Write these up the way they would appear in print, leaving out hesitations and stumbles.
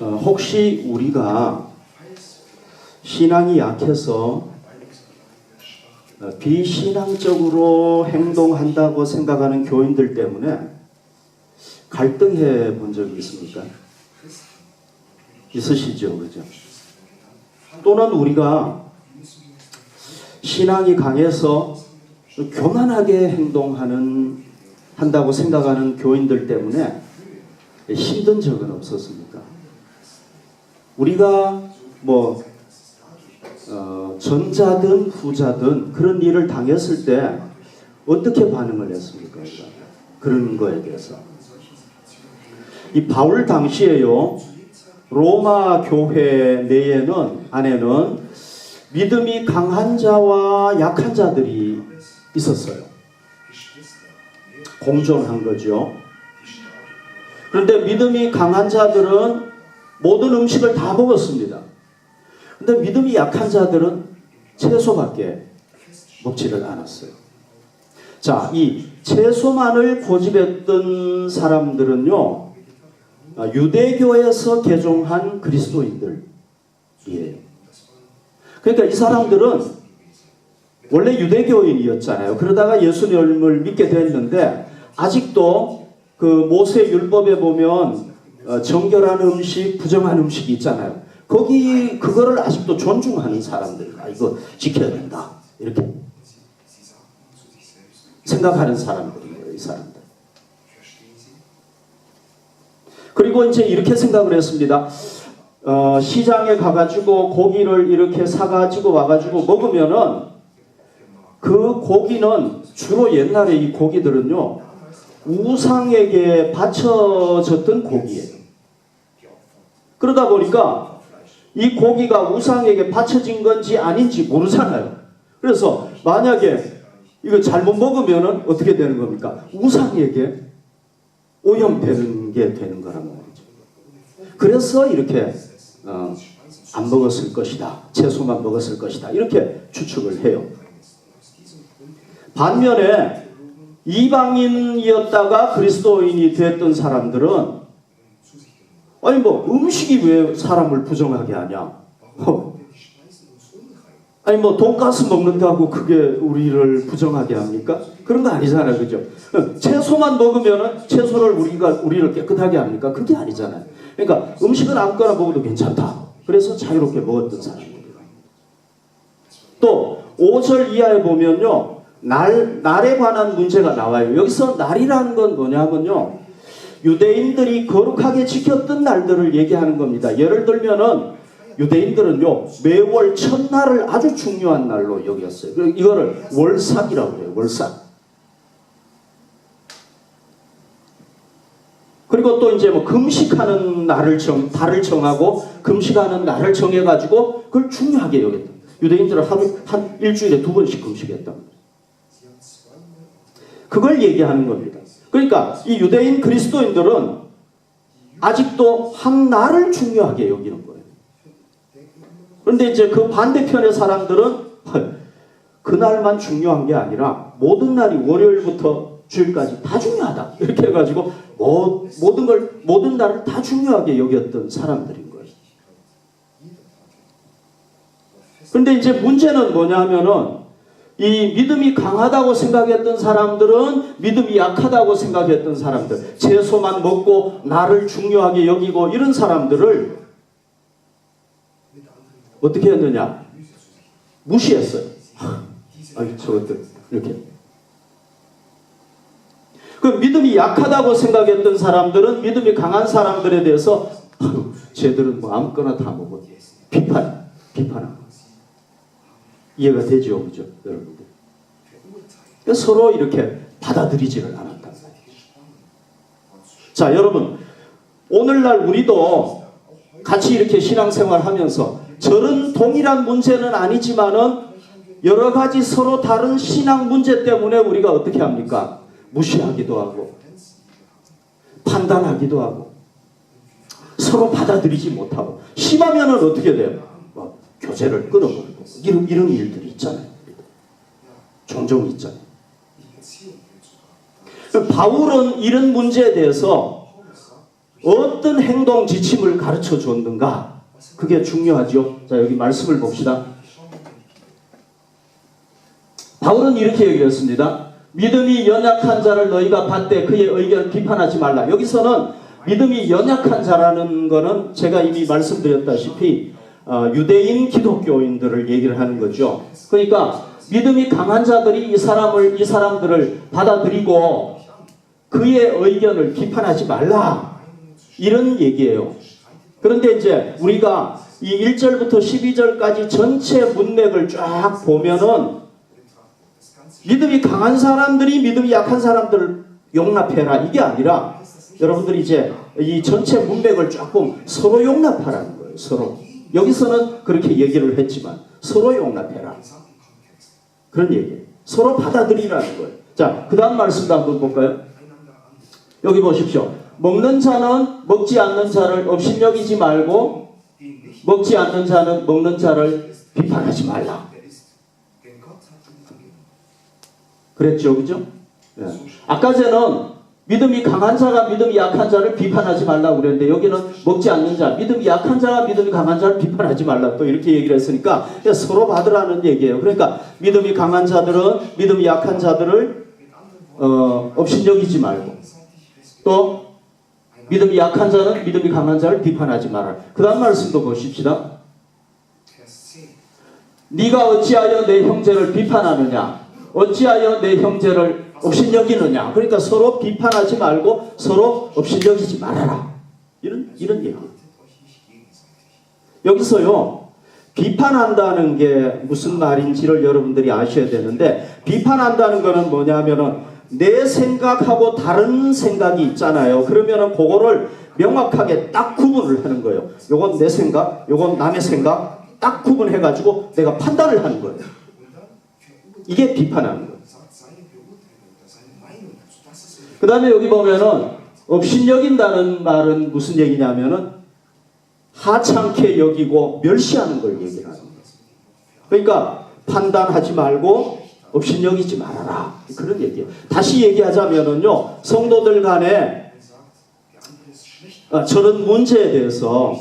혹시 우리가 신앙이 약해서 비신앙적으로 행동한다고 생각하는 교인들 때문에 갈등해 본 적이 있습니까? 있으시죠, 그죠? 또는 우리가 신앙이 강해서 교만하게 한다고 생각하는 교인들 때문에 힘든 적은 없었습니까? 우리가 전자든 후자든 그런 일을 당했을 때 어떻게 반응을 했습니까? 그런 거에 대해서. 이 바울 당시에요, 로마 교회 안에는 믿음이 강한 자와 약한 자들이 있었어요. 공존한 거죠. 그런데 믿음이 강한 자들은 모든 음식을 다 먹었습니다. 그런데 믿음이 약한 자들은 채소밖에 먹지를 않았어요. 자, 이 채소만을 고집했던 사람들은요, 유대교에서 개종한 그리스도인들이에요. 그러니까 이 사람들은 원래 유대교인이었잖아요. 그러다가 예수님을 믿게 됐는데 아직도 그 모세 율법에 보면 정결한 음식, 부정한 음식이 있잖아요. 그거를 아직도 존중하는 사람들, 이거 지켜야 된다, 이렇게 생각하는 사람들인 거예요, 이 사람들. 그리고 이제 이렇게 생각을 했습니다. 시장에 가가지고 고기를 이렇게 사가지고 와가지고 먹으면은 그 고기는 주로 옛날에 이 고기들은요, 우상에게 바쳐졌던 고기예요. 그러다 보니까 이 고기가 우상에게 바쳐진 건지 아닌지 모르잖아요. 그래서 만약에 이거 잘못 먹으면은 어떻게 되는 겁니까? 우상에게 오염되는 게 되는 거란 말이죠. 그래서 이렇게 안 먹었을 것이다, 채소만 먹었을 것이다, 이렇게 추측을 해요. 반면에 이방인이었다가 그리스도인이 됐던 사람들은 음식이 왜 사람을 부정하게 하냐? 돈가스 먹는다고 그게 우리를 부정하게 합니까? 그런 거 아니잖아요, 그죠? 채소만 먹으면은 우리를 깨끗하게 합니까? 그게 아니잖아요. 그러니까 음식은 아무거나 먹어도 괜찮다. 그래서 자유롭게 먹었던 사람들이에요. 또 5절 이하에 보면요, 날에 관한 문제가 나와요. 여기서 날이라는 건 뭐냐면요, 유대인들이 거룩하게 지켰던 날들을 얘기하는 겁니다. 예를 들면은 유대인들은요, 매월 첫날을 아주 중요한 날로 여겼어요. 이거를 월삭이라고 해요. 월삭. 그리고 또 이제 금식하는 달을 정하고 금식하는 날을 정해가지고 그걸 중요하게 여겼다. 유대인들은 한 일주일에 2번씩 금식했다. 그걸 얘기하는 겁니다. 그러니까 이 유대인 그리스도인들은 아직도 한 날을 중요하게 여기는 거예요. 그런데 이제 그 반대편의 사람들은 그날만 중요한 게 아니라 모든 날이 월요일부터 주일까지 다 중요하다, 이렇게 해가지고 모든 날을 다 중요하게 여겼던 사람들인 거예요. 그런데 이제 문제는 뭐냐면은 이 믿음이 강하다고 생각했던 사람들은 믿음이 약하다고 생각했던 사람들, 채소만 먹고 나를 중요하게 여기고 이런 사람들을 어떻게 했느냐? 무시했어요. 저것들 이렇게. 그 믿음이 약하다고 생각했던 사람들은 믿음이 강한 사람들에 대해서 쟤들은 아무거나 다 먹어, 비판하고. 이해가 되죠, 그죠, 여러분들? 서로 이렇게 받아들이지를 않았다. 자, 여러분, 오늘날 우리도 같이 이렇게 신앙생활하면서 저런 동일한 문제는 아니지만은 여러 가지 서로 다른 신앙 문제 때문에 우리가 어떻게 합니까? 무시하기도 하고 판단하기도 하고 서로 받아들이지 못하고, 심하면은 어떻게 돼요? 교제를 끊어버리고 이런 일들이 있잖아요. 종종 있잖아요. 바울은 이런 문제에 대해서 어떤 행동 지침을 가르쳐 줬는가? 그게 중요하죠. 자, 여기 말씀을 봅시다. 바울은 이렇게 얘기했습니다. 믿음이 연약한 자를 너희가 받되 그의 의견을 비판하지 말라. 여기서는 믿음이 연약한 자라는 것은 제가 이미 말씀드렸다시피 유대인 기독교인들을 얘기를 하는 거죠. 그러니까 믿음이 강한 자들이 이 사람들을 받아들이고 그의 의견을 비판하지 말라. 이런 얘기예요. 그런데 이제 우리가 이 1절부터 12절까지 전체 문맥을 쫙 보면은 믿음이 강한 사람들이 믿음이 약한 사람들을 용납해라. 이게 아니라 여러분들이 이제 이 전체 문맥을 쫙 보면 서로 용납하라는 거예요. 서로. 여기서는 그렇게 얘기를 했지만 서로 용납해라. 그런 얘기예요. 서로 받아들이라는 거예요. 자, 그 다음 말씀도 한번 볼까요? 여기 보십시오. 먹는 자는 먹지 않는 자를 업신여기지 말고 먹지 않는 자는 먹는 자를 비판하지 말라. 그랬죠, 그죠? 네. 아까 전에는 믿음이 강한 자가 믿음이 약한 자를 비판하지 말라고 그랬는데 여기는 먹지 않는 자, 믿음이 약한 자가 믿음이 강한 자를 비판하지 말라 또 이렇게 얘기를 했으니까 서로 받으라는 얘기예요. 그러니까 믿음이 강한 자들은 믿음이 약한 자들을 업신여기지 말고 또 믿음이 약한 자는 믿음이 강한 자를 비판하지 마라. 그 다음 말씀도 보십시다. 네가 어찌하여 내 형제를 비판하느냐? 어찌하여 내 형제를 업신여기느냐? 그러니까 서로 비판하지 말고 서로 업신여기지 말아라. 이런 얘기예요. 여기서요. 비판한다는 게 무슨 말인지를 여러분들이 아셔야 되는데 비판한다는 거는 뭐냐면은 내 생각하고 다른 생각이 있잖아요. 그러면은 그거를 명확하게 딱 구분을 하는 거예요. 요건 내 생각, 요건 남의 생각 딱 구분해가지고 내가 판단을 하는 거예요. 이게 비판하는 거예요. 그 다음에 여기 보면은 업신여긴다는 말은 무슨 얘기냐면은 하찮게 여기고 멸시하는 걸 얘기하는 거예요. 그러니까 판단하지 말고 업신여기지 말아라. 그런 얘기예요. 다시 얘기하자면은요, 성도들 간에 저런 문제에 대해서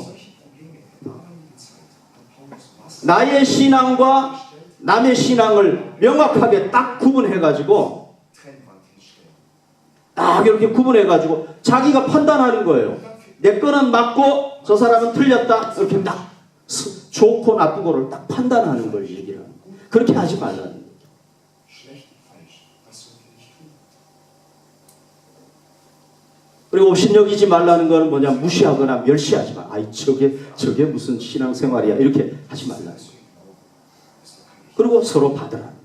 나의 신앙과 남의 신앙을 명확하게 딱 구분해가지고 딱 이렇게 구분해가지고 자기가 판단하는 거예요. 내 거는 맞고 저 사람은 틀렸다. 이렇게 딱 좋고 나쁘고를 딱 판단하는 걸 얘기를 하는 거예요. 그렇게 하지 말라는 거예요. 그리고 업신여기지 말라는 거는 뭐냐? 무시하거나 멸시하지 마. 아이 저게 무슨 신앙생활이야. 이렇게 하지 말라는 거예요. 그리고 서로 받으라는 거예요.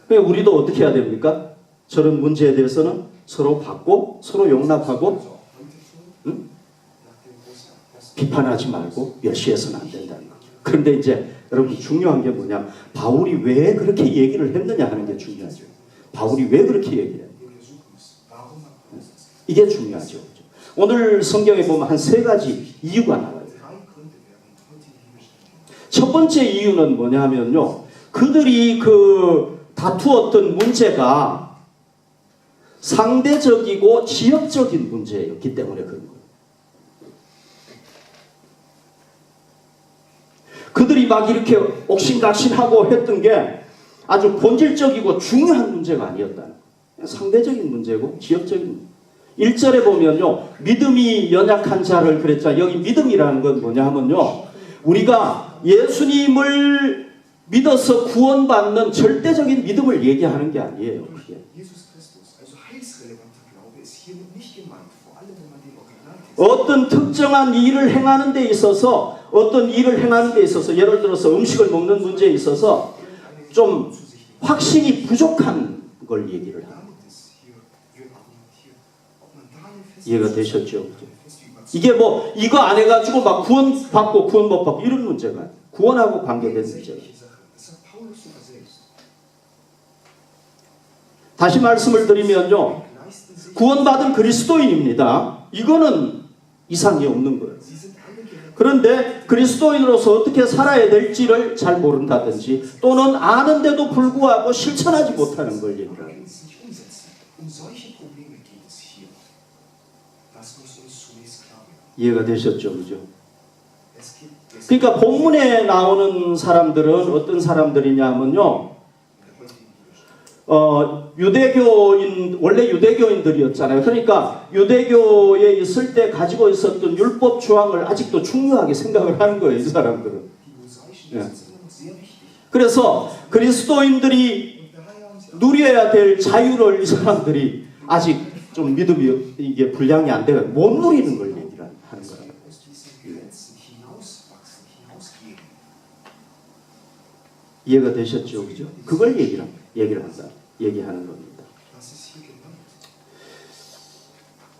그러니까 우리도 어떻게 해야 됩니까? 저런 문제에 대해서는 서로 받고 서로 용납하고 비판하지 말고 멸시해서는 안 된다는 거죠. 그런데 이제 여러분 중요한 게 뭐냐? 바울이 왜 그렇게 얘기를 했느냐 하는 게 중요하죠. 바울이 왜 그렇게 얘기를 했느냐. 이게 중요하죠. 오늘 성경에 보면 한 3가지 이유가 나와요. 첫 번째 이유는 뭐냐 하면요. 그들이 다투었던 문제가 상대적이고 지역적인 문제였기 때문에 그런 거예요. 그들이 막 이렇게 옥신각신하고 했던 게 아주 본질적이고 중요한 문제가 아니었다는 거예요. 상대적인 문제고 지역적인 문제. 1절에 보면요. 믿음이 연약한 자를 그랬죠. 여기 믿음이라는 건 뭐냐 하면요. 우리가 예수님을 믿어서 구원받는 절대적인 믿음을 얘기하는 게 아니에요. 그게. 어떤 특정한 일을 행하는 데 있어서 예를 들어서 음식을 먹는 문제에 있어서 좀 확신이 부족한 걸 얘기를 합니다. 이해가 되셨죠? 이게 뭐 이거 안 해가지고 막 구원받고 구원 못 받고 이런 문제가 아니에요. 구원하고 관계된 문제가. 다시 말씀을 드리면요. 구원받은 그리스도인입니다. 이거는 이상이 없는 거예요. 그런데 그리스도인으로서 어떻게 살아야 될지를 잘 모른다든지 또는 아는데도 불구하고 실천하지 못하는 걸 얘기합니다. 이해가 되셨죠? 그죠? 그러니까 본문에 나오는 사람들은 어떤 사람들이냐면요. 원래 유대교인들이었잖아요. 그러니까 유대교에 있을 때 가지고 있었던 율법 조항을 아직도 중요하게 생각을 하는 거예요, 이 사람들은. 예. 그래서 그리스도인들이 누려야 될 자유를 이 사람들이 아직 좀 믿음이 이게 분량이 안 되고 못 누리는 걸 얘기를 하는 거예요. 이해가 되셨죠? 그죠? 그걸 얘기하는 겁니다.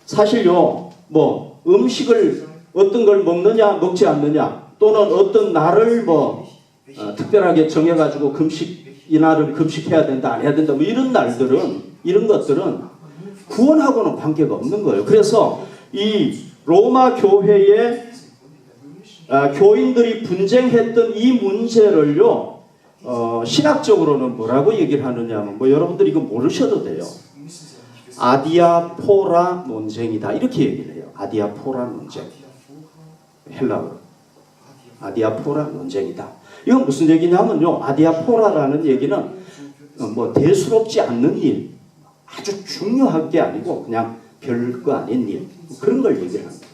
사실요, 뭐, 음식을 어떤 걸 먹느냐, 먹지 않느냐, 또는 어떤 날을 특별하게 정해가지고 이 날을 금식해야 된다, 안 해야 된다, 뭐 이런 것들은 구원하고는 관계가 없는 거예요. 그래서 이 로마 교회의 교인들이 분쟁했던 이 문제를요, 신학적으로는 뭐라고 얘기를 하느냐면, 여러분들이 이거 모르셔도 돼요. 아디아포라 논쟁이다. 이렇게 얘기를 해요. 아디아포라 논쟁. 헬라어로. 아디아포라 논쟁이다. 이건 무슨 얘기냐면요. 아디아포라라는 얘기는 대수롭지 않는 일, 아주 중요한 게 아니고 그냥 별거 아닌 일, 그런 걸 얘기를 합니다.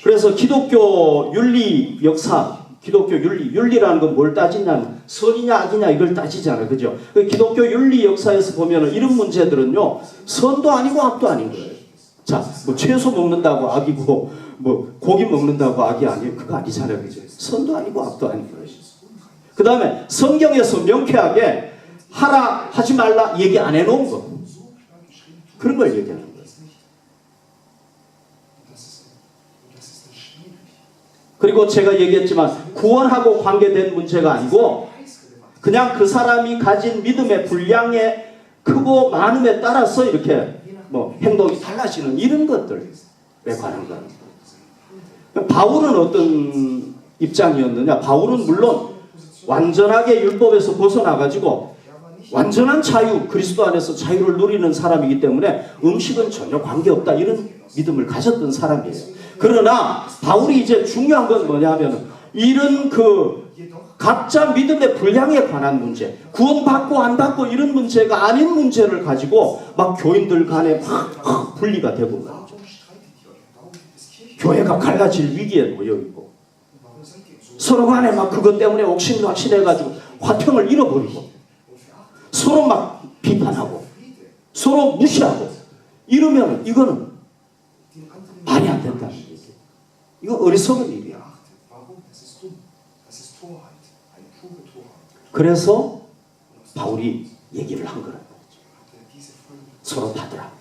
그래서 기독교 윤리 역사, 윤리라는 건 뭘 따지냐면 선이냐 악이냐 이걸 따지잖아요. 그죠? 기독교 윤리 역사에서 보면은 이런 문제들은요, 선도 아니고 악도 아닌 거예요. 자, 채소 먹는다고 악이고, 고기 먹는다고 악이 아니에요. 그거 아니잖아요. 그죠? 선도 아니고 악도 아닌 거예요. 그 다음에 성경에서 명쾌하게 하라, 하지 말라 얘기 안 해놓은 거. 그런 걸 얘기하는 거예요. 그리고 제가 얘기했지만 구원하고 관계된 문제가 아니고 그냥 그 사람이 가진 믿음의 분량의 크고 많음에 따라서 이렇게 행동이 달라지는 이런 것들에 관한 거예요. 바울은 어떤 입장이었느냐? 바울은 물론 완전하게 율법에서 벗어나가지고 완전한 자유, 그리스도 안에서 자유를 누리는 사람이기 때문에 음식은 전혀 관계없다 이런 믿음을 가졌던 사람이에요. 그러나 바울이 이제 중요한 건 뭐냐면 이런 각자 믿음의 분량에 관한 문제, 구원받고 안 받고 이런 문제가 아닌 문제를 가지고 막 교인들 간에 막 분리가 되고 말이죠. 교회가 갈라질 위기에 놓여 있고 서로 간에 막 그것 때문에 옥신각신해가지고 화평을 잃어버리고 서로 막 비판하고 서로 무시하고 이러면 이거는 말이 안 된다는 얘기예요. 이거 어리석은 일이야. 그래서 바울이 얘기를 한 거라고. 서로 받으라.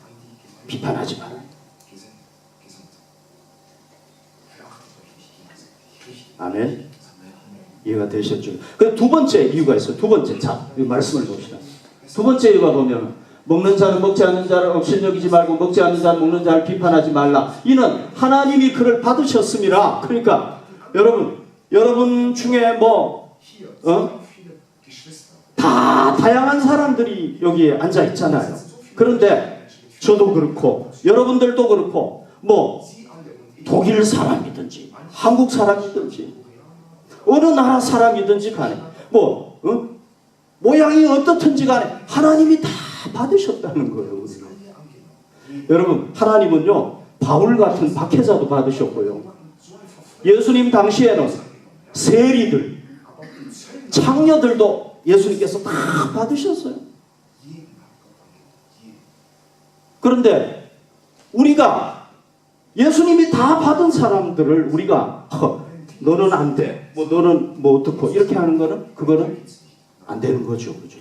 비판하지 마라. 아멘. 이해가 되셨죠? 그 두 번째 이유가 있어요. 두 번째. 자, 이 말씀을 봅시다. 두 번째 이유가 보면 먹는 자는 먹지 않는 자를 업신여기지 말고 먹지 않는 자는 먹는 자를 비판하지 말라. 이는 하나님이 그를 받으셨음이라. 그러니까 여러분 중에 다 다양한 사람들이 여기에 앉아 있잖아요. 그런데 저도 그렇고 여러분들도 그렇고 독일 사람이든지 한국 사람이든지 어느 나라 사람이든지 간에 모양이 어떻든지 간에 하나님이 다 받으셨다는 거예요. 우리는. 여러분, 하나님은요 바울 같은 박해자도 받으셨고요, 예수님 당시에는 세리들, 창녀들도 예수님께서 다 받으셨어요. 그런데 우리가 예수님이 다 받은 사람들을 우리가 너는 안 돼, 너는 어떻고 이렇게 하는 거는 그거는 안 되는 거죠. 그죠?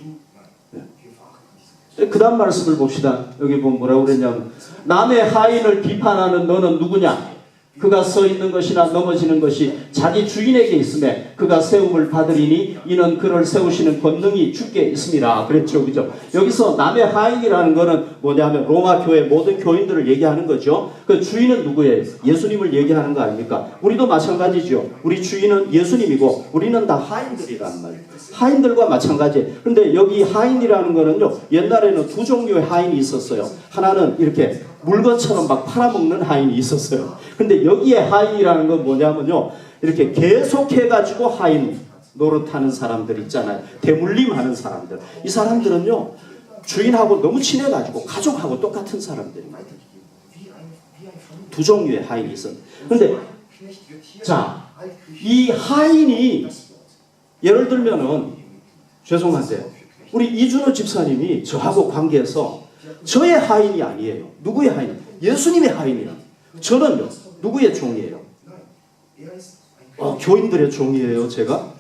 그 다음 말씀을 봅시다. 여기 보면 뭐라고 그랬냐면 남의 하인을 비판하는 너는 누구냐? 그가 서 있는 것이나 넘어지는 것이 자기 주인에게 있음에 그가 세움을 받으리니 이는 그를 세우시는 권능이 주께 있습니다. 그랬죠. 그죠? 여기서 남의 하인이라는 거는 뭐냐면 로마 교회 모든 교인들을 얘기하는 거죠. 그 주인은 누구예요? 예수님을 얘기하는 거 아닙니까? 우리도 마찬가지죠. 우리 주인은 예수님이고 우리는 다 하인들이라는 말이에요. 하인들과 마찬가지예요. 그런데 여기 하인이라는 거는요. 옛날에는 두 종류의 하인이 있었어요. 하나는 이렇게 물건처럼 막 팔아먹는 하인이 있었어요. 근데 여기에 하인이라는 건 뭐냐면요. 이렇게 계속해가지고 하인 노릇하는 사람들 있잖아요. 대물림하는 사람들. 이 사람들은요. 주인하고 너무 친해가지고 가족하고 똑같은 사람들입니다. 두 종류의 하인이 있어요. 근데 자, 이 하인이 예를 들면은 죄송한데 우리 이준호 집사님이 저하고 관계해서 저의 하인이 아니에요. 누구의 하인? 예수님의 하인이에요. 저는요. 누구의 종이에요? 교인들의 종이에요, 제가?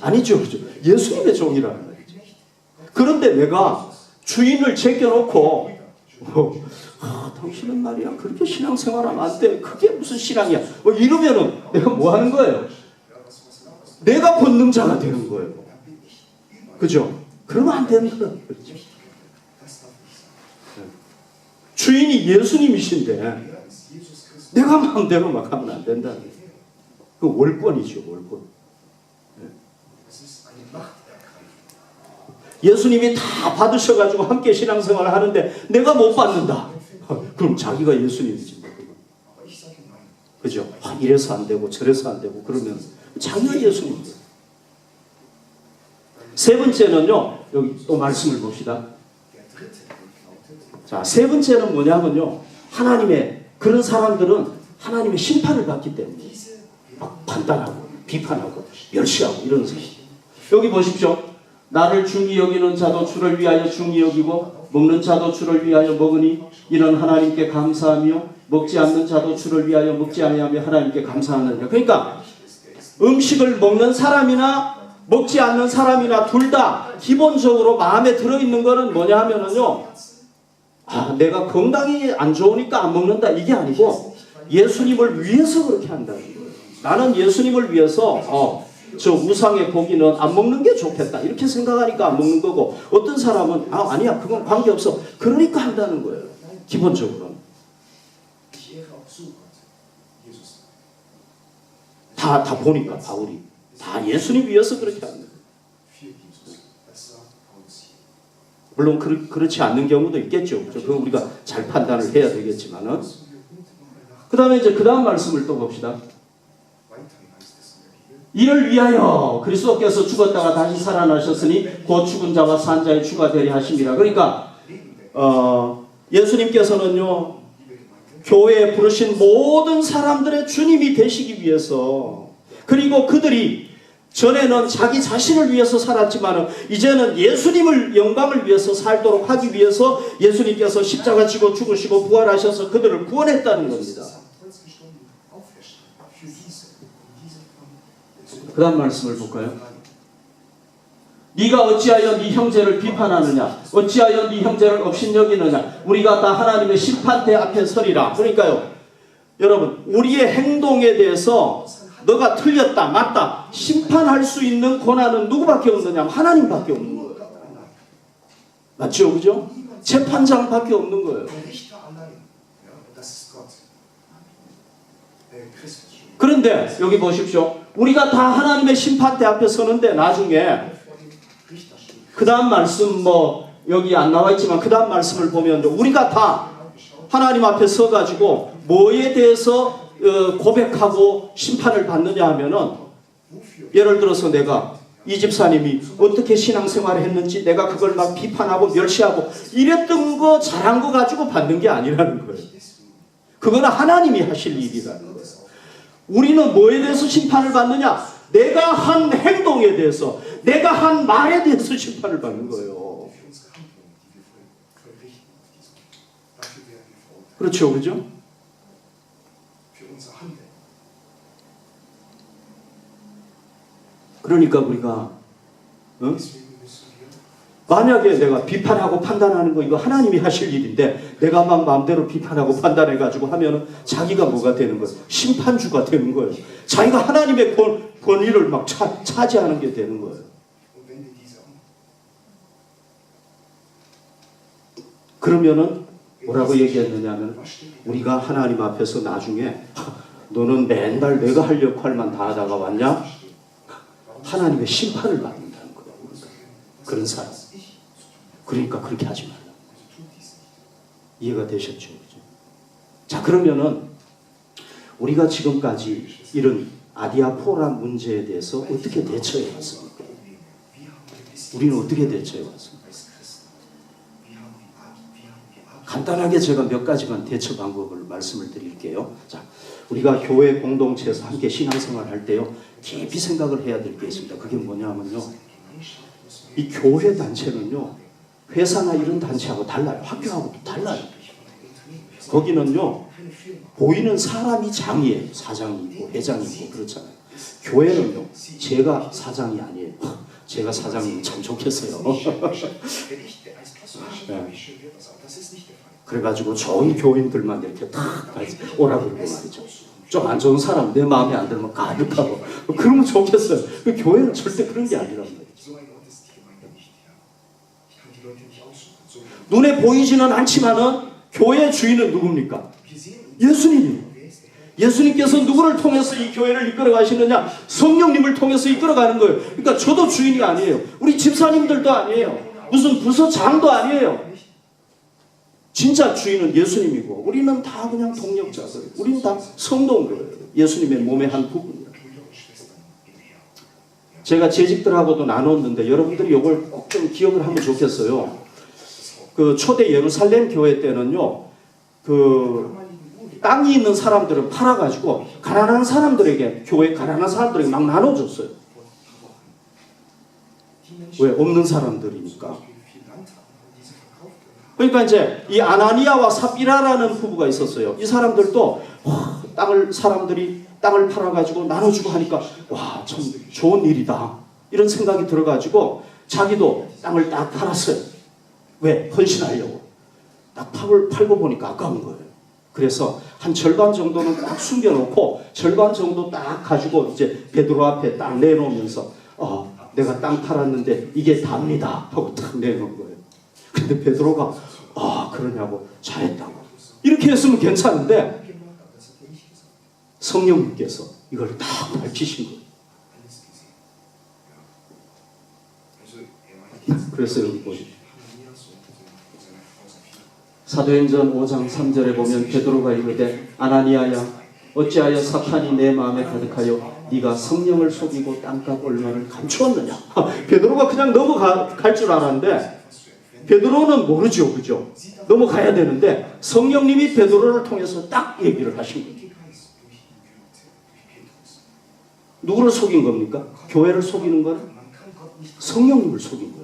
아니죠. 예수님의 종이라는 말이죠. 그런데 내가 주인을 제껴놓고 당신은 말이야 그렇게 신앙생활하면 안 돼. 그게 무슨 신앙이야. 이러면은 내가 뭐 하는 거예요? 내가 권능자가 되는 거예요. 그죠? 그러면 안 되는 거예요. 주인이 예수님이신데 내가 마음대로 막 하면 안 된다는 거예요. 그 월권이죠, 월권. 예수님이 다 받으셔가지고 함께 신앙생활을 하는데 내가 못 받는다. 그럼 자기가 예수님이지. 그죠? 이래서 안 되고 저래서 안 되고 그러면 자기가 예수님이에요. 세 번째는요. 여기 또 말씀을 봅시다. 자, 세 번째는 뭐냐면요. 하나님의 그런 사람들은 하나님의 심판을 받기 때문에 막 판단하고 비판하고 멸시하고 이런 것이. 여기 보십시오. 나를 중히 여기는 자도 주를 위하여 중히 여기고 먹는 자도 주를 위하여 먹으니 이는 하나님께 감사하며 먹지 않는 자도 주를 위하여 먹지 아니하며 하나님께 감사하느니라. 그러니까 음식을 먹는 사람이나 먹지 않는 사람이나 둘 다 기본적으로 마음에 들어있는 거는 뭐냐 하면은요. 내가 건강이 안 좋으니까 안 먹는다 이게 아니고 예수님을 위해서 그렇게 한다는 거예요. 나는 예수님을 위해서 저 우상의 고기는 안 먹는 게 좋겠다 이렇게 생각하니까 안 먹는 거고 어떤 사람은 아니야 그건 관계없어 그러니까 한다는 거예요. 기본적으로는 다 보니까 바울이 다 예수님 위해서 그렇게 하는 거예요. 물론 그렇지 않는 경우도 있겠죠. 그건 우리가 잘 판단을 해야 되겠지만은 그 다음에 이제 그 다음 말씀을 또 봅시다. 이를 위하여 그리스도께서 죽었다가 다시 살아나셨으니 곧 죽은 자와 산 자의 주가 되려 하심이라. 그러니까 예수님께서는요 교회에 부르신 모든 사람들의 주님이 되시기 위해서 그리고 그들이 전에는 자기 자신을 위해서 살았지만 이제는 예수님을 영광을 위해서 살도록 하기 위해서 예수님께서 십자가 지고 죽으시고 부활하셔서 그들을 구원했다는 겁니다. 그 다음 말씀을 볼까요? 네가 어찌하여 네 형제를 비판하느냐 어찌하여 네 형제를 업신여기느냐 우리가 다 하나님의 심판대 앞에 서리라. 그러니까요 여러분 우리의 행동에 대해서 너가 틀렸다 맞다 심판할 수 있는 권한은 누구밖에 없느냐 하나님밖에 없는 거예요. 맞죠? 그죠? 재판장밖에 없는 거예요. 그런데 여기 보십시오. 우리가 다 하나님의 심판대 앞에 서는데 나중에 그 다음 말씀 여기 안 나와 있지만 그 다음 말씀을 보면 우리가 다 하나님 앞에 서가지고 뭐에 대해서 고백하고 심판을 받느냐 하면은 예를 들어서 내가 이 집사님이 어떻게 신앙생활을 했는지 내가 그걸 막 비판하고 멸시하고 이랬던 거 잘한 거 가지고 받는 게 아니라는 거예요. 그거는 하나님이 하실 일이라는 거예요. 우리는 뭐에 대해서 심판을 받느냐? 내가 한 행동에 대해서 내가 한 말에 대해서 심판을 받는 거예요. 그렇죠, 그죠? 그러니까 우리가 만약에 내가 비판하고 판단하는 거 이거 하나님이 하실 일인데 내가 막 마음대로 비판하고 판단해가지고 하면은 자기가 뭐가 되는 거예요? 심판주가 되는 거예요. 자기가 하나님의 권위를 막 차지하는 게 되는 거예요. 그러면은 뭐라고 얘기했느냐면 우리가 하나님 앞에서 나중에 너는 맨날 내가 할 역할만 다 하다가 왔냐? 하나님의 심판을 받는다는 거예요. 그런 사람. 그러니까 그렇게 하지 말라. 이해가 되셨죠? 그죠? 자, 그러면은 우리가 지금까지 이런 아디아포라 문제에 대해서 어떻게 대처해 왔습니까? 우리는 어떻게 대처해 왔습니까? 간단하게 제가 몇 가지만 대처 방법을 말씀을 드릴게요. 자, 우리가 교회 공동체에서 함께 신앙생활 할 때요, 깊이 생각을 해야 될 게 있습니다. 그게 뭐냐면요, 이 교회 단체는요, 회사나 이런 단체하고 달라요. 학교하고도 달라요. 거기는요, 보이는 사람이 장이에요. 사장이 있고 회장이 있고 그렇잖아요. 교회는요, 제가 사장이 아니에요. 제가 사장이면 참 좋겠어요. 네. 그래가지고 좋은 교인들만 이렇게 탁 오라고 그러고 말이죠. 좀 안 좋은 사람, 내 마음에 안 들면 가득하고 그러면 좋겠어요. 그 교회는 절대 그런 게 아니란 말이죠. 눈에 보이지는 않지만은 교회의 주인은 누굽니까? 예수님이에요. 예수님께서 누구를 통해서 이 교회를 이끌어 가시느냐? 성령님을 통해서 이끌어 가는 거예요. 그러니까 저도 주인이 아니에요. 우리 집사님들도 아니에요. 무슨 부서장도 아니에요. 진짜 주인은 예수님이고 우리는 다 그냥 동력자들. 우리는 다 성도인 거예요. 예수님의 몸의 한 부분이에요. 제가 재직들하고도 나눴는데 여러분들이 이걸 꼭 좀 기억을 하면 좋겠어요. 그 초대 예루살렘 교회 때는요, 그 땅이 있는 사람들을 팔아가지고 가난한 사람들에게, 교회 가난한 사람들에게 막 나눠줬어요. 왜? 없는 사람들이니까. 그러니까 이제 이 아나니아와 삽비라라는 부부가 있었어요. 이 사람들도 사람들이 땅을 팔아가지고 나눠주고 하니까 와, 참 좋은 일이다 이런 생각이 들어가지고 자기도 땅을 딱 팔았어요. 왜? 헌신하려고. 딱 팔고 보니까 아까운 거예요. 그래서 한 절반 정도는 딱 숨겨놓고 절반 정도 딱 가지고 이제 베드로 앞에 딱 내놓으면서 내가 땅 팔았는데 이게 답니다 하고 딱 내놓은 거예요. 근데 베드로가 그러냐고, 잘했다고 이렇게 했으면 괜찮은데 성령님께서 이걸 딱 밝히신 거예요. 그래서 여기 보십시오. 사도행전 5장 3절에 보면 베드로가 이르되 아나니아야 어찌하여 사탄이 내 마음에 가득하여 네가 성령을 속이고 땅값 얼마를 감추었느냐. 베드로가 그냥 넘어갈 줄 알았는데 베드로는 모르죠. 그죠? 넘어가야 되는데 성령님이 베드로를 통해서 딱 얘기를 하신 거예요. 누구를 속인 겁니까? 교회를 속이는 거는 성령님을 속인 거예요.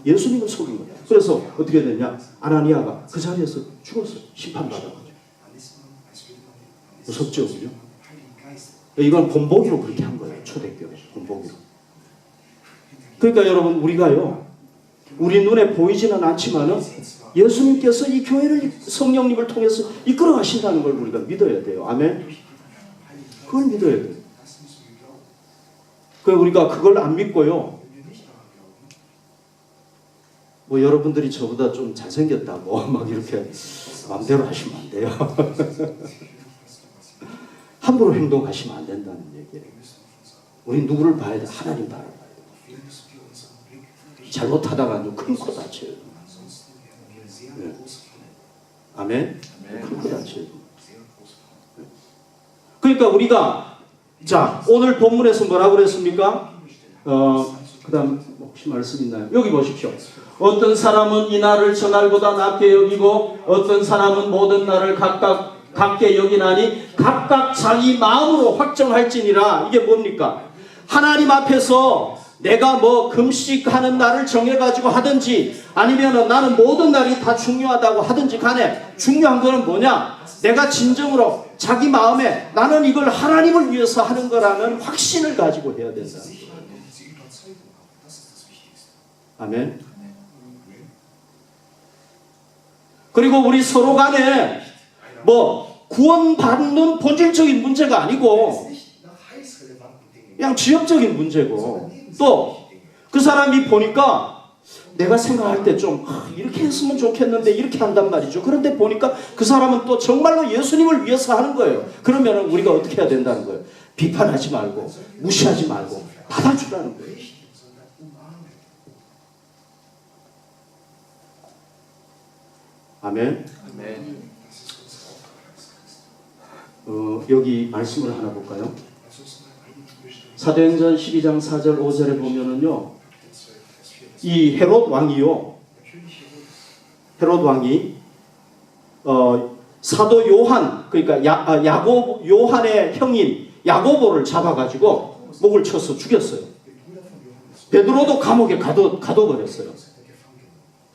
예수님을 속인 거예요. 그래서 어떻게 됐냐? 아나니아가 그 자리에서 죽었어요. 심판받아가지고. 무섭죠? 그죠? 이건 본보기로 그렇게 한 거예요. 초대교회 본보기로. 그러니까 여러분, 우리가요, 우리 눈에 보이지는 않지만은 예수님께서 이 교회를 성령님을 통해서 이끌어 가신다는 걸 우리가 믿어야 돼요. 아멘? 그걸 믿어야 돼요. 우리가 그걸 안 믿고요, 뭐 여러분들이 저보다 좀 잘생겼다고 막 이렇게 마음대로 하시면 안 돼요. 함부로 행동하시면 안 된다는 얘기예요. 우리 누구를 봐야 돼? 하나님 바라봐야 돼. 잘못하다가 큰 코 다쳐요. 네. 아멘? 큰 코 다쳐요. 그러니까 우리가, 자, 오늘 본문에서 뭐라고 그랬습니까? 그 다음 혹시 말씀 있나요? 여기 보십시오. 어떤 사람은 이 날을 저 날보다 낮게 여기고 어떤 사람은 모든 날을 각각 같게 여기나니 각각 자기 마음으로 확정할지니라. 이게 뭡니까? 하나님 앞에서 내가 뭐 금식하는 날을 정해가지고 하든지 아니면 나는 모든 날이 다 중요하다고 하든지 간에 중요한 거는 뭐냐? 내가 진정으로 자기 마음에 나는 이걸 하나님을 위해서 하는 거라는 확신을 가지고 해야 된다. 아멘. 그리고 우리 서로 간에 뭐 구원받는 본질적인 문제가 아니고 그냥 지역적인 문제고, 또 그 사람이 보니까 내가 생각할 때 좀 이렇게 했으면 좋겠는데 이렇게 한단 말이죠. 그런데 보니까 그 사람은 또 정말로 예수님을 위해서 하는 거예요. 그러면 우리가 어떻게 해야 된다는 거예요? 비판하지 말고 무시하지 말고 받아주라는 거예요. 아멘. 여기 말씀을 하나 볼까요? 사도행전 12장 4절 5절에 보면은요, 이 헤롯 왕이요, 헤롯 왕이 사도 요한, 그러니까 요한의 형인 야고보를 잡아가지고 목을 쳐서 죽였어요. 베드로도 감옥에 가둬버렸어요.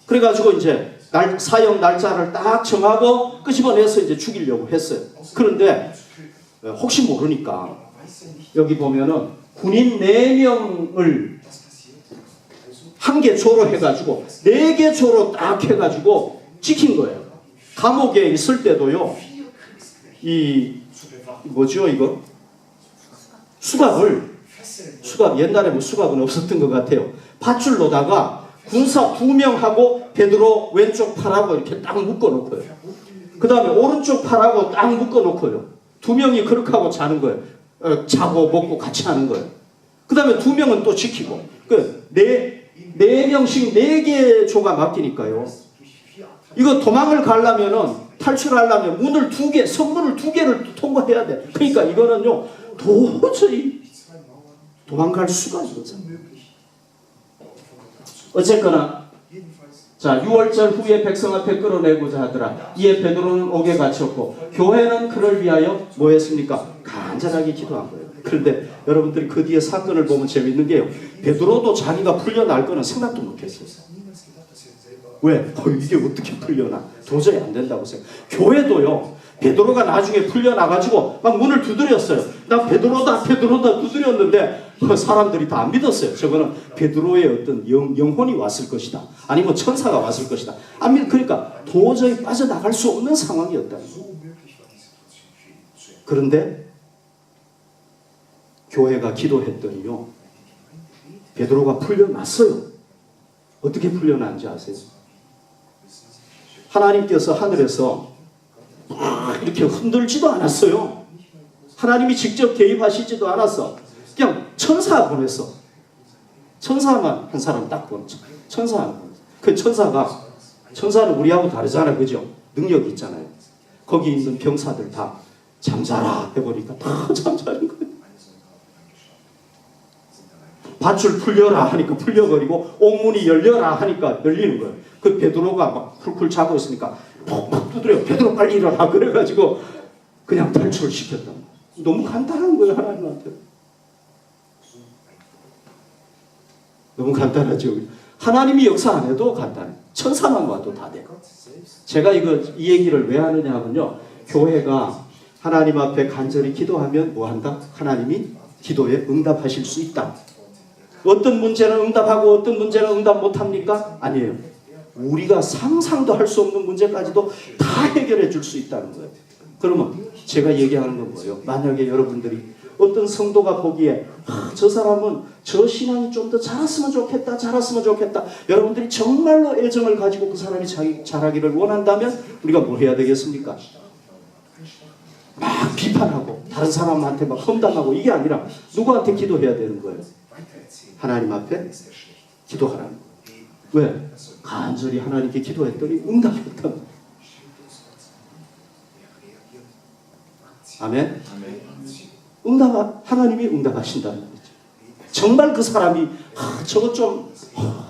그래가지고 이제 사형 날짜를 딱 정하고 끄집어내서 이제 죽이려고 했어요. 그런데 혹시 모르니까 여기 보면은 군인 4명을 한 개 조로 해가지고 4개 조로 딱 해가지고 지킨 거예요. 감옥에 있을 때도요, 이 뭐죠 이거? 수갑, 옛날에 뭐 수갑은 없었던 것 같아요. 밧줄로다가 군사 2명하고 베드로 왼쪽 팔하고 이렇게 딱 묶어놓고요. 그 다음에 오른쪽 팔하고 딱 묶어놓고요. 2명이 그렇게 하고 자는 거예요. 자고 먹고 같이 하는 거예요. 그 다음에 2명은 또 지키고. 네 명씩 4개 조가 맡기니까요. 이거 도망을 가려면은, 탈출하려면 문을 2개, 성문을 2개를 통과해야 돼. 그러니까 이거는요, 도저히 도망갈 수가 없어요. 어쨌거나, 자, 6월절 후에 백성 앞에 끌어내고자 하더라. 이에 베드로는 옥에 갇혔고, 교회는 그를 위하여 뭐 했습니까? 간절하게 기도한 거예요. 그런데 여러분들이 그 뒤에 사건을 보면 재밌는 게요, 베드로도 자기가 풀려날 거는 생각도 못했어요. 왜? 이게 어떻게 풀려나? 도저히 안 된다고 생각. 교회도요, 베드로가 나중에 풀려나가지고 막 문을 두드렸어요. 나 베드로다 두드렸는데 사람들이 다 안 믿었어요. 저거는 베드로의 어떤 영혼이 왔을 것이다, 아니면 천사가 왔을 것이다. 안 믿. 그러니까 도저히 빠져나갈 수 없는 상황이었다. 그런데 교회가 기도했더니요, 베드로가 풀려났어요. 어떻게 풀려난지 아세요? 하나님께서 하늘에서 이렇게 흔들지도 않았어요. 하나님이 직접 개입하시지도 않았어. 그냥 천사 보냈어. 천사만 한 사람 딱 보냈어. 천사만 보냈어. 그 천사는 우리하고 다르잖아요. 그죠? 능력이 있잖아요. 거기 있는 병사들 다 잠자라 해보니까 다 잠자는 거예요. 밧줄 풀려라 하니까 풀려버리고, 옥문이 열려라 하니까 열리는 거예요. 그 베드로가 막 쿨쿨 자고 있으니까 팍팍 두드려. 베드로 빨리 일어나. 그래가지고 그냥 탈출을 시켰다. 너무 간단한 거예요, 하나님한테. 너무 간단하죠. 하나님이 역사 안 해도 간단해. 천사만 와도 다 돼. 제가 이 얘기를 왜 하느냐 하면요, 교회가 하나님 앞에 간절히 기도하면 뭐 한다? 하나님이 기도에 응답하실 수 있다. 어떤 문제는 응답하고 어떤 문제는 응답 못합니까? 아니에요. 우리가 상상도 할 수 없는 문제까지도 다 해결해 줄 수 있다는 거예요. 그러면 제가 얘기하는 건 뭐예요? 만약에 여러분들이 어떤 성도가 보기에 저 사람은 저 신앙이 좀 더 자랐으면 좋겠다. 여러분들이 정말로 애정을 가지고 그 사람이 자라기를 원한다면 우리가 뭘 해야 되겠습니까? 막 비판하고 다른 사람한테 막 험담하고 이게 아니라 누구한테 기도해야 되는 거예요? 하나님 앞에 기도하라는 거예요. 왜? 간절히 하나님께 기도했더니 응답했다. 아멘? 하나님이 응답하신다는 거죠. 정말 그 사람이 저거 좀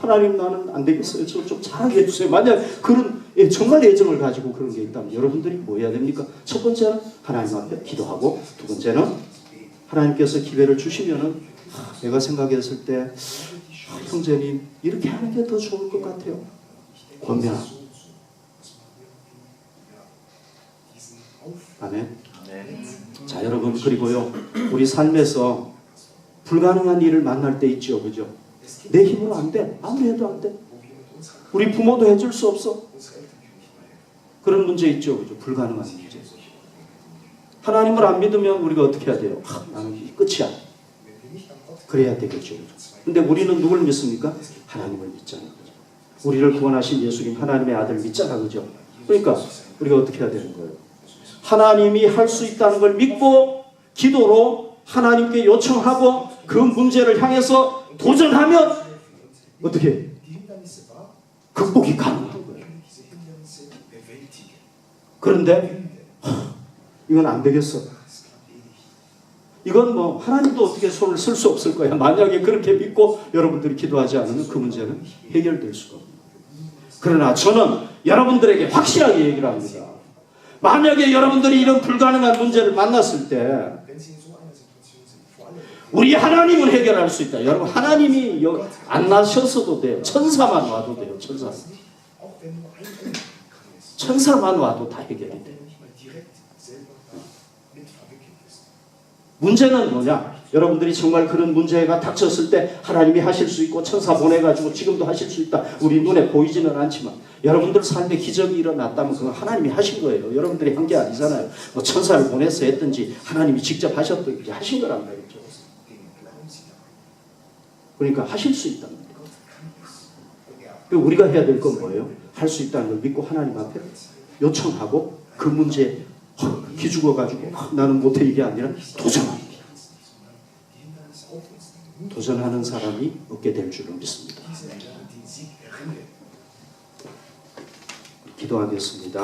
하나님 나는 안 되겠어요. 저거 좀 잘하게 해주세요. 만약 그런 정말 애정을 가지고 그런 게 있다면 여러분들이 뭐 해야 됩니까? 첫 번째는 하나님 앞에 기도하고, 두 번째는 하나님께서 기회를 주시면은 내가 생각했을 때 형제님 이렇게 하는 게 더 좋을 것 같아요. 권면하고. 아멘. 자, 여러분, 그리고요, 우리 삶에서 불가능한 일을 만날 때 있죠, 그죠? 내 힘으로 안 돼. 아무리 해도 안 돼. 우리 부모도 해줄 수 없어. 그런 문제 있죠. 그죠? 불가능한 문제. 하나님을 안 믿으면 우리가 어떻게 해야 돼요? 나는 끝이야. 그래야 되겠죠. 근데 우리는 누굴 믿습니까? 하나님을 믿잖아요. 우리를 구원하신 예수님 하나님의 아들 믿잖아. 그죠? 그러니까 우리가 어떻게 해야 되는 거예요? 하나님이 할 수 있다는 걸 믿고 기도로 하나님께 요청하고 그 문제를 향해서 도전하면 어떻게 극복이 가능한 거예요. 그런데 이건 안 되겠어. 이건 뭐 하나님도 어떻게 손을 쓸 수 없을 거야. 만약에 그렇게 믿고 여러분들이 기도하지 않으면 그 문제는 해결될 수가 없는 거예요. 그러나 저는 여러분들에게 확실하게 얘기를 합니다. 만약에 여러분들이 이런 불가능한 문제를 만났을 때 우리 하나님은 해결할 수 있다. 여러분 하나님이 안 나셨어도 돼요. 천사만 와도 돼요. 천사만 와도 다 해결이 돼요. 문제는 뭐냐? 여러분들이 정말 그런 문제가 닥쳤을 때 하나님이 하실 수 있고 천사 보내가지고 지금도 하실 수 있다. 우리 눈에 보이지는 않지만 여러분들 삶에 기적이 일어났다면 그건 하나님이 하신 거예요. 여러분들이 한 게 아니잖아요. 뭐 천사를 보내서 했든지 하나님이 직접 하셨든지 하신 거란 말이죠. 그러니까 하실 수 있다는 거예요. 우리가 해야 될 건 뭐예요? 할 수 있다는 걸 믿고 하나님 앞에 요청하고 그 문제에 기죽어가지고 나는 못해 이게 아니라 도전하는 사람이 얻게 될 줄을 믿습니다. 기도하겠습니다.